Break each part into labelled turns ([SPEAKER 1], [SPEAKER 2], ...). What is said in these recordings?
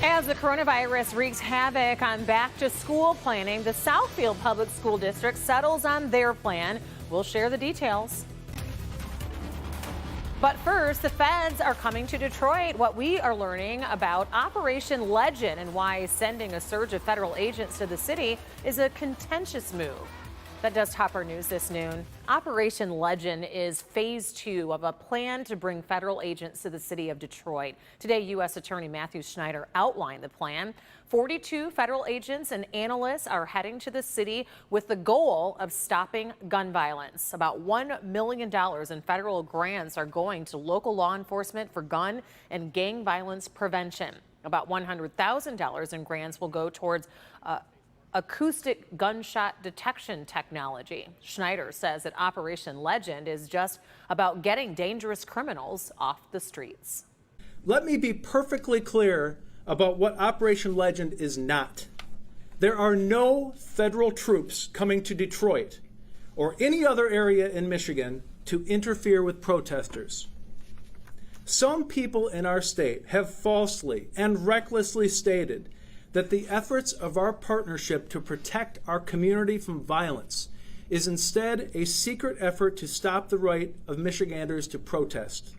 [SPEAKER 1] As the coronavirus wreaks havoc on back-to-school planning, the Southfield Public School District settles on their plan. We'll share the details. But first, the feds are coming to Detroit. What we are learning about Operation Legend and why sending a surge of federal agents to the city is a contentious move. That does top our news this noon. Operation Legend is phase 2 of a plan to bring federal agents to the city of Detroit. Today, U.S. Attorney Matthew Schneider outlined the plan. 42 federal agents and analysts are heading to the city with the goal of stopping gun violence. About $1 million in federal grants are going to local law enforcement for gun and gang violence prevention. About $100,000 in grants will go towards acoustic gunshot detection technology. Schneider says that Operation Legend is just about getting dangerous criminals off the streets.
[SPEAKER 2] Let me be perfectly clear about what Operation Legend is not. There are no federal troops coming to Detroit or any other area in Michigan to interfere with protesters. Some people in our state have falsely and recklessly stated that the efforts of our partnership to protect our community from violence is instead a secret effort to stop the right of Michiganders to protest.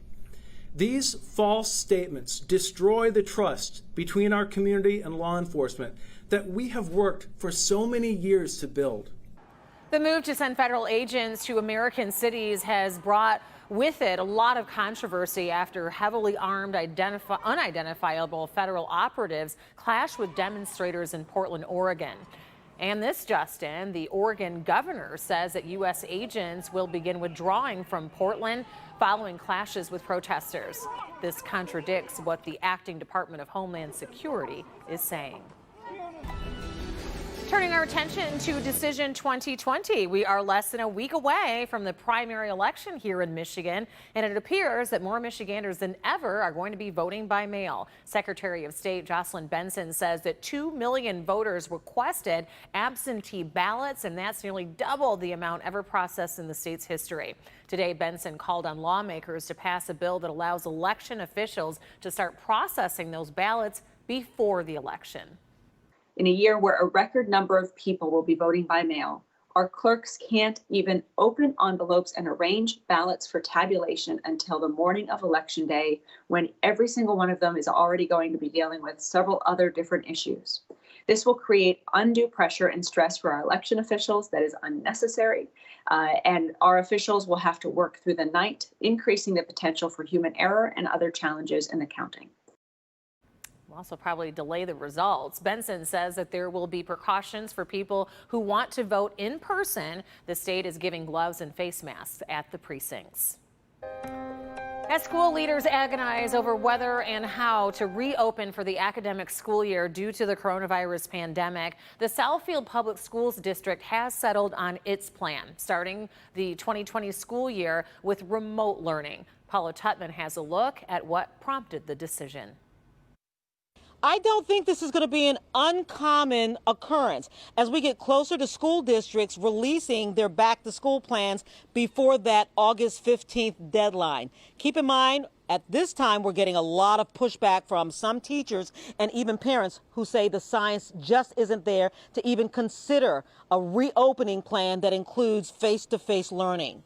[SPEAKER 2] These false statements destroy the trust between our community and law enforcement that we have worked for so many years to build.
[SPEAKER 1] The move to send federal agents to American cities has brought with it a lot of controversy after heavily armed unidentifiable federal operatives clashed with demonstrators in Portland, Oregon. And this, Justin, the Oregon governor says that U.S. agents will begin withdrawing from Portland following clashes with protesters. This contradicts what the acting Department of Homeland Security is saying. Turning our attention to Decision 2020, we are less than a week away from the primary election here in Michigan, and it appears that more Michiganders than ever are going to be voting by mail. Secretary of State Jocelyn Benson says that 2 million voters requested absentee ballots, and that's nearly double the amount ever processed in the state's history. Today, Benson called on lawmakers to pass a bill that allows election officials to start processing those ballots before the election.
[SPEAKER 3] In a year where a record number of people will be voting by mail, our clerks can't even open envelopes and arrange ballots for tabulation until the morning of Election Day, when every single one of them is already going to be dealing with several other different issues. This will create undue pressure and stress for our election officials that is unnecessary, and our officials will have to work through the night, increasing the potential for human error and other challenges in the counting.
[SPEAKER 1] Also probably delay the results. Benson says that there will be precautions for people who want to vote in person. The state is giving gloves and face masks at the precincts. As school leaders agonize over whether and how to reopen for the academic school year due to the coronavirus pandemic, the Southfield Public Schools District has settled on its plan, starting the 2020 school year with remote learning. Paula Tutman has a look at what prompted the decision.
[SPEAKER 4] I don't think this is going to be an uncommon occurrence as we get closer to school districts releasing their back-to-school plans before that August 15th deadline. Keep in mind, at this time, we're getting a lot of pushback from some teachers and even parents who say the science just isn't there to even consider a reopening plan that includes face-to-face learning.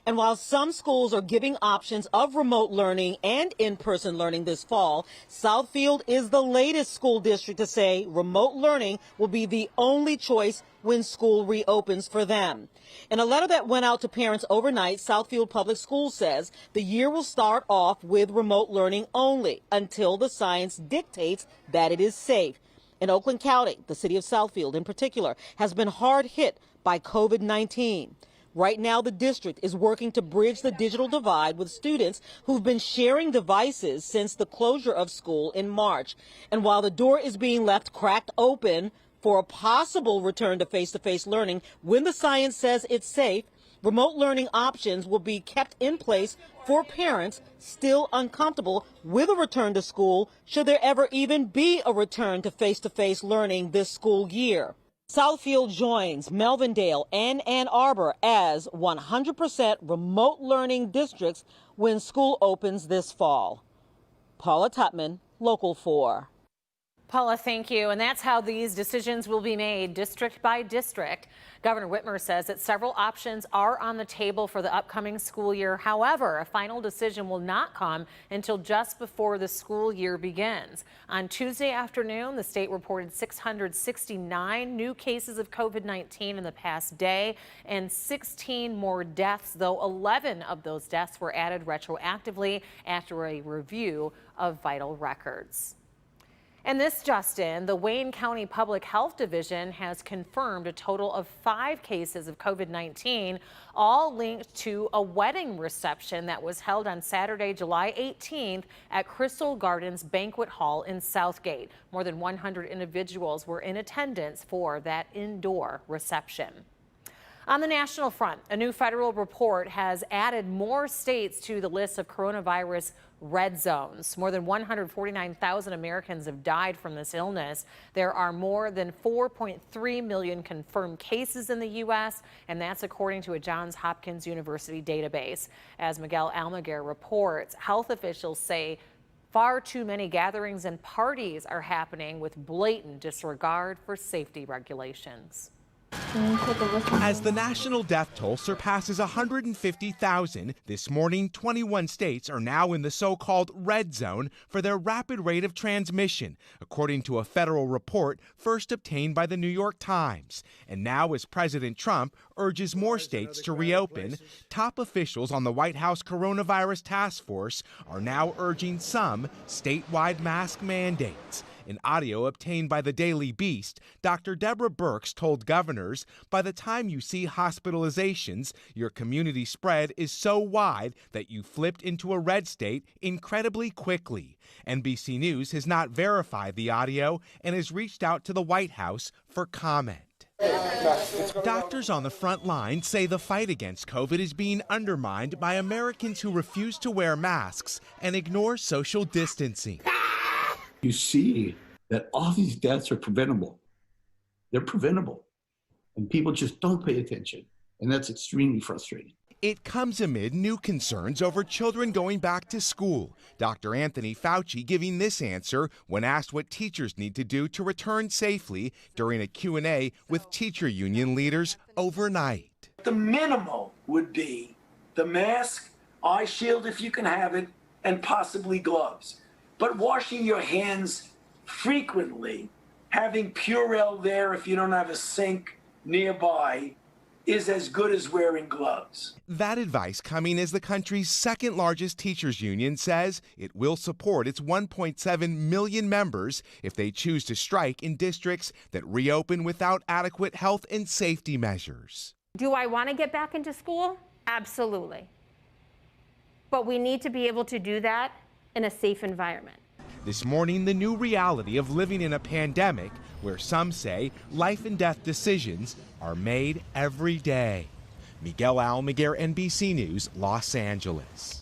[SPEAKER 4] And while some schools are giving options of remote learning and in-person learning this fall, Southfield is the latest school district to say remote learning will be the only choice when school reopens for them. In a letter that went out to parents overnight, Southfield Public Schools says the year will start off with remote learning only until the science dictates that it is safe. In Oakland County, the city of Southfield in particular has been hard hit by COVID-19. Right now, the district is working to bridge the digital divide with students who've been sharing devices since the closure of school in March. And while the door is being left cracked open for a possible return to face-to-face learning when the science says it's safe, remote learning options will be kept in place for parents still uncomfortable with a return to school should there ever even be a return to face-to-face learning this school year. Southfield joins Melvindale and Ann Arbor as 100% remote learning districts when school opens this fall. Paula Tutman, Local 4.
[SPEAKER 1] Paula, thank you. And that's how these decisions will be made district by district. Governor Whitmer says that several options are on the table for the upcoming school year. However, a final decision will not come until just before the school year begins. On Tuesday afternoon, the state reported 669 new cases of COVID-19 in the past day and 16 more deaths, though 11 of those deaths were added retroactively after a review of vital records. And this, Justin, the Wayne County Public Health Division has confirmed a total of 5 cases of COVID-19, all linked to a wedding reception that was held on Saturday, July 18th at Crystal Gardens Banquet Hall in Southgate. More than 100 individuals were in attendance for that indoor reception. On the national front, a new federal report has added more states to the list of coronavirus red zones. More than 149,000 Americans have died from this illness. There are more than 4.3 million confirmed cases in the U.S., and that's according to a Johns Hopkins University database. As Miguel Almaguer reports, health officials say far too many gatherings and parties are happening with blatant disregard for safety regulations.
[SPEAKER 5] As the national death toll surpasses 150,000, this morning 21 states are now in the so-called red zone for their rapid rate of transmission, according to a federal report first obtained by the New York Times. And now, as President Trump urges more states to reopen, top officials on the White House Coronavirus Task Force are now urging some statewide mask mandates. In audio obtained by the Daily Beast, Dr. Deborah Birx told governors, by the time you see hospitalizations, your community spread is so wide that you flipped into a red state incredibly quickly. NBC News has not verified the audio and has reached out to the White House for comment. Doctors on the front line say the fight against COVID is being undermined by Americans who refuse to wear masks and ignore social distancing.
[SPEAKER 6] You see that all these deaths are preventable. They're preventable. And people just don't pay attention. And that's extremely frustrating.
[SPEAKER 5] It comes amid new concerns over children going back to school. Dr. Anthony Fauci giving this answer when asked what teachers need to do to return safely during a Q&A with teacher union leaders overnight.
[SPEAKER 7] The minimal would be the mask, eye shield if you can have it, and possibly gloves. But washing your hands frequently, having Purell there if you don't have a sink nearby, is as good as wearing gloves.
[SPEAKER 5] That advice coming as the country's second largest teachers union says it will support its 1.7 million members if they choose to strike in districts that reopen without adequate health and safety measures.
[SPEAKER 8] Do I want to get back into school? Absolutely. But we need to be able to do that in a safe environment.
[SPEAKER 5] This morning, the new reality of living in a pandemic where some say life and death decisions are made every day. Miguel Almaguer, NBC News, Los Angeles.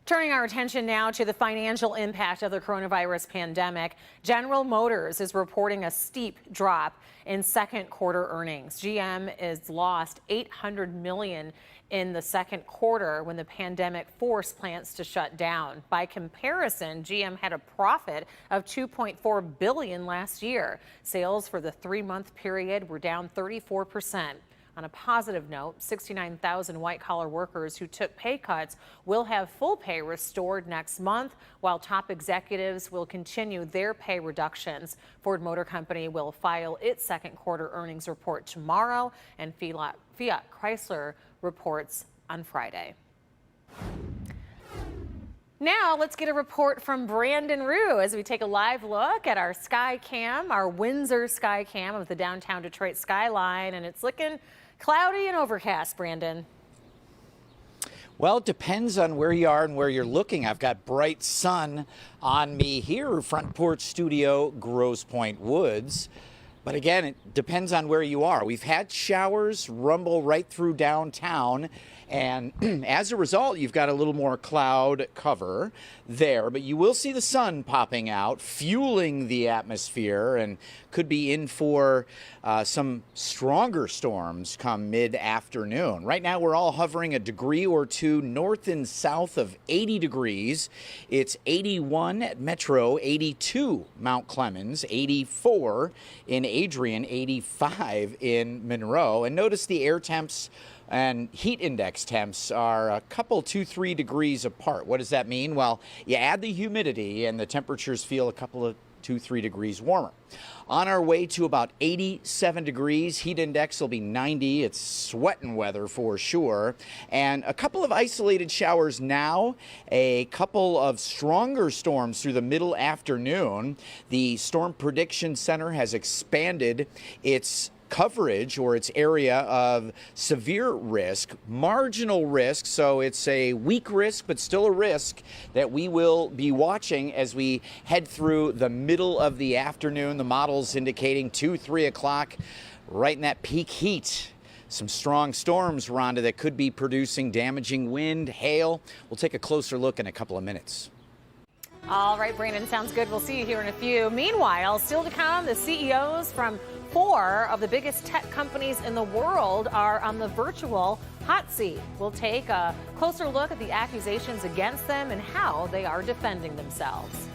[SPEAKER 1] Turning our attention now to the financial impact of the coronavirus pandemic, General Motors is reporting a steep drop in second quarter earnings. GM has lost $800 million in the second quarter when the pandemic forced plants to shut down. By comparison, GM had a profit of $2.4 billion last year. Sales for the 3-month period were down 34%. On a positive note, 69,000 white-collar workers who took pay cuts will have full pay restored next month, while top executives will continue their pay reductions. Ford Motor Company will file its second quarter earnings report tomorrow, and Fiat Chrysler reports on Friday. Now let's get a report from Brandon Rue as we take a live look at our sky cam, our Windsor sky cam of the downtown Detroit skyline, and it's looking cloudy and overcast, Brandon.
[SPEAKER 9] Well, it depends on where you are and where you're looking. I've got bright sun on me here, front porch studio, Grosse Pointe Woods. But again, it depends on where you are. We've had showers rumble right through downtown, and as a result, you've got a little more cloud cover there, but you will see the sun popping out, fueling the atmosphere, and could be in for some stronger storms come mid-afternoon. Right now, we're all hovering a degree or two north and south of 80 degrees. It's 81 at Metro, 82 Mount Clemens, 84 in Adrian, 85 in Monroe. And notice the air temps and heat index temps are a couple, 2-3 degrees apart. What does that mean? Well, you add the humidity and the temperatures feel a couple of 2-3 degrees warmer. On our way to about 87 degrees, heat index will be 90. It's sweating weather for sure. And a couple of isolated showers now, a couple of stronger storms through the middle afternoon. The Storm Prediction Center has expanded its coverage or its area of severe risk, marginal risk, so it's a weak risk but still a risk that we will be watching as we head through the middle of the afternoon. The models indicating 2-3 o'clock, right in that peak heat. Some strong storms, Rhonda, that could be producing damaging wind, hail. We'll take a closer look in a couple of minutes.
[SPEAKER 1] All right, Brandon, sounds good. We'll see you here in a few. Meanwhile, still to come, the CEOs from 4 of the biggest tech companies in the world are on the virtual hot seat. We'll take a closer look at the accusations against them and how they are defending themselves.